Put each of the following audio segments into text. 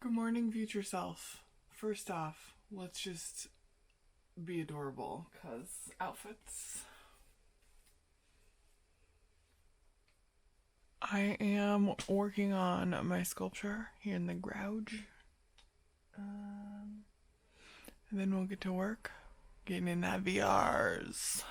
Good morning, future self. First off, let's just be adorable, because outfits. I am working on my sculpture here in the garage. And then we'll get to work getting in that VRs.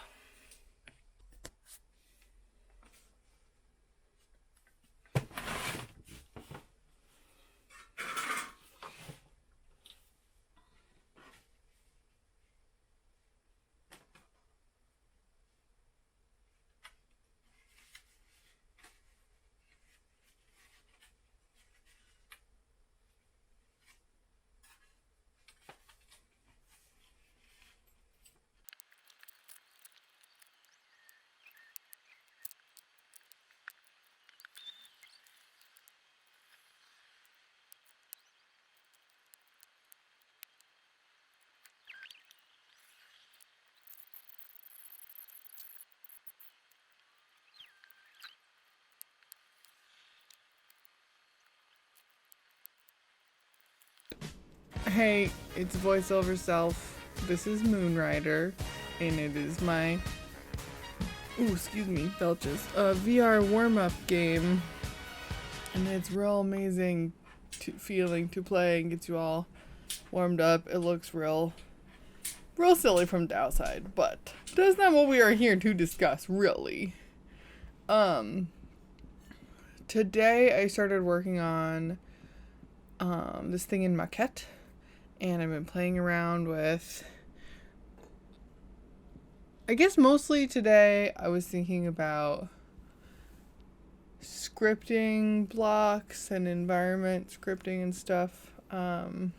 Hey, it's voiceover self. This is Moonrider, and it is my belches. VR warm-up game, and it's real amazing feeling to play and gets you all warmed up. It looks real silly from the outside, but that's not what we are here to discuss, really. Today I started working on this thing in maquette, and I've been playing around with, I guess mostly today I was thinking about scripting blocks and environment scripting and stuff. And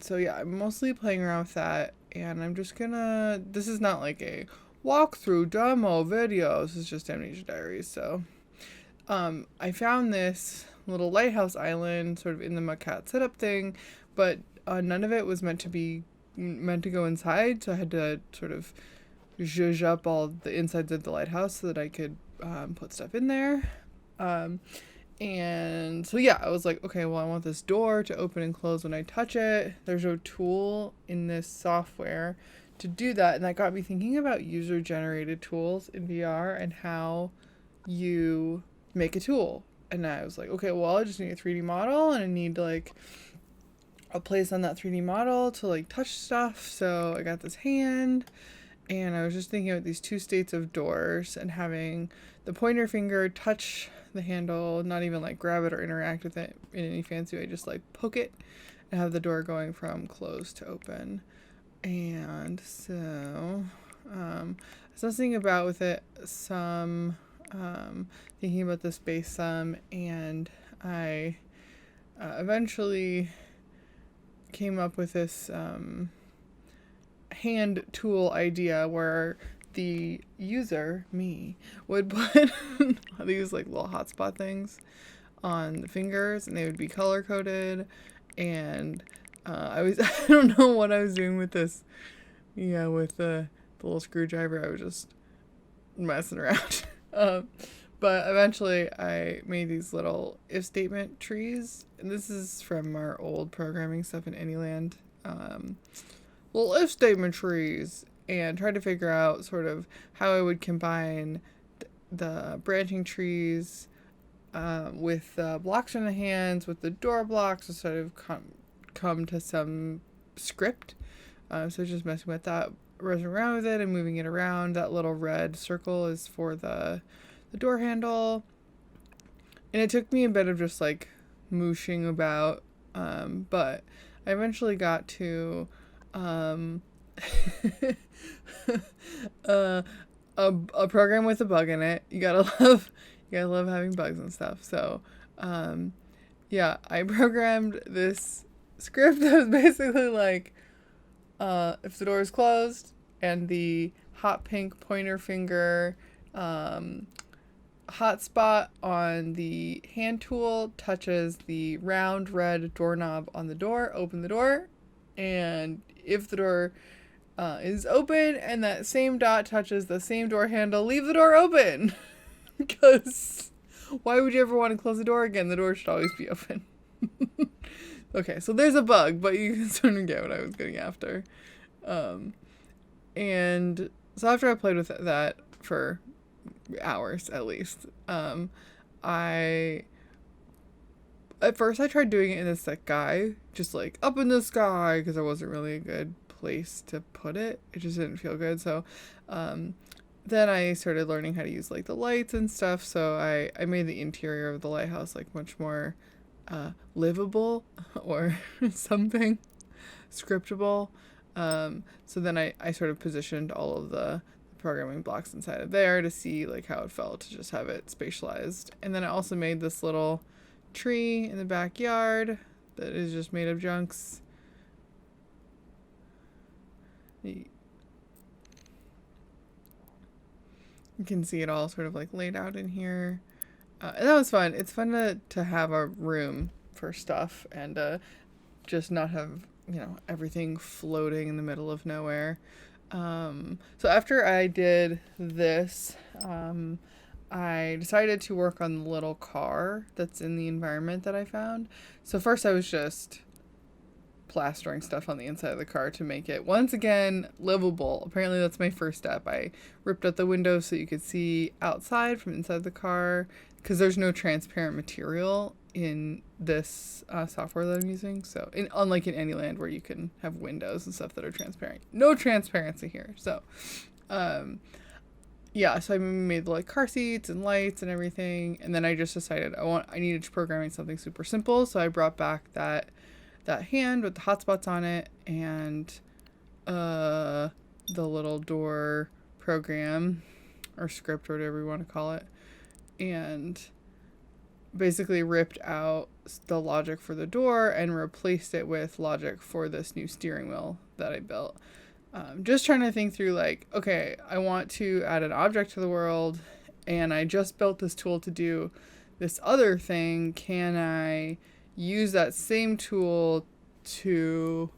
so yeah, I'm mostly playing around with that, and this is not like a walkthrough demo video, this is just Amnesia Diaries. So I found this little lighthouse island sort of in the maquette setup thing, but none of it was meant to go inside, so I had to sort of zhuzh up all the insides of the lighthouse so that I could put stuff in there. And so yeah, I was like, okay, well, I want this door to open and close when I touch it. There's no tool in this software to do that, and that got me thinking about user-generated tools in VR and how you make a tool. And I was like, okay, well, I just need a 3D model, and I need like a place on that 3D model to like touch stuff. So I got this hand, and I was just thinking about these two states of doors and having the pointer finger touch the handle, not even like grab it or interact with it in any fancy way, just like poke it and have the door going from closed to open. And so I was thinking about with it some thinking about the space some, and I eventually came up with this hand tool idea where the user, me, would put these like little hotspot things on the fingers, and they would be color coded. And I don't know what I was doing with this. Yeah, with the little screwdriver, I was just messing around. But eventually I made these little if statement trees, and this is from our old programming stuff in Anyland. Little if statement trees, and tried to figure out sort of how I would combine the branching trees with the blocks in the hands, with the door blocks, to sort of come to some script. So just messing with that, messing around with it and moving it around. That little red circle is for the door handle. And it took me a bit of just like mooshing about, but I eventually got to a program with a bug in it. You gotta love having bugs and stuff. So yeah, I programmed this script that was basically like, if the door is closed and the hot pink pointer finger hotspot on the hand tool touches the round red doorknob on the door, open the door. And if the door is open and that same dot touches the same door handle, leave the door open. Because why would you ever want to close the door again? The door should always be open. Okay, so there's a bug, but you can sort of get what I was getting after. And so after I played with that for hours at least, I at first I tried doing it in the sky, just like up in the sky, because there wasn't really a good place to put it. It just didn't feel good. So then I started learning how to use like the lights and stuff. So I made the interior of the lighthouse like much more livable or something scriptable. So then I sort of positioned all of the programming blocks inside of there to see like how it felt to just have it spatialized. And then I also made this little tree in the backyard that is just made of junks. You can see it all sort of like laid out in here. And that was fun. It's fun to have a room for stuff and just not have, everything floating in the middle of nowhere. So after I did this, I decided to work on the little car that's in the environment that I found. So first I was just plastering stuff on the inside of the car to make it once again livable. Apparently that's my first step. I ripped out the windows so you could see outside from inside the car because there's no transparent material in this software that I'm using. So unlike in any land where you can have windows and stuff that are transparent, no transparency here. So yeah, so I made like car seats and lights and everything, and then I just decided I needed to program something super simple. So I brought back that hand with the hotspots on it and the little door program or script or whatever you want to call it, and basically ripped out the logic for the door and replaced it with logic for this new steering wheel that I built. Just trying to think through like, okay, I want to add an object to the world and I just built this tool to do this other thing. Can I use that same tool to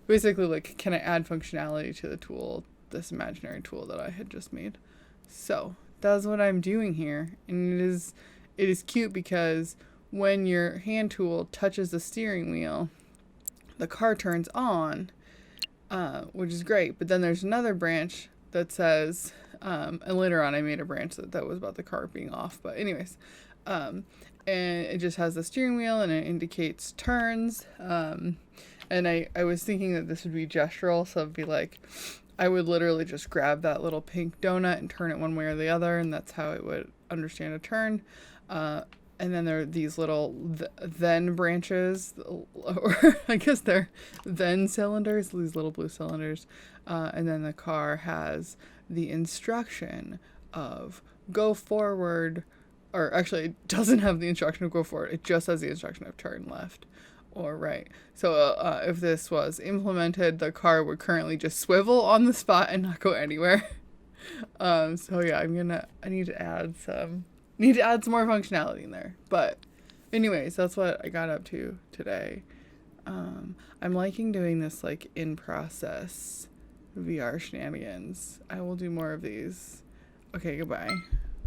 basically like, can I add functionality to the tool, this imaginary tool that I had just made? So that's what I'm doing here. And it is cute because when your hand tool touches the steering wheel, the car turns on, which is great. But then there's another branch that says, and later on I made a branch that was about the car being off. But anyways, and it just has the steering wheel and it indicates turns. And I was thinking that this would be gestural. So it'd be like, I would literally just grab that little pink donut and turn it one way or the other. And that's how it would understand a turn. And then there are these little then branches, or I guess they're then cylinders, these little blue cylinders. And then the car has the instruction of go forward, or actually it doesn't have the instruction of go forward. It just has the instruction of turn left or right. So if this was implemented, the car would currently just swivel on the spot and not go anywhere. So yeah, I need to add some more functionality in there. But anyways, that's what I got up to today. I'm liking doing this like in process VR shenanigans. I will do more of these. Okay, goodbye.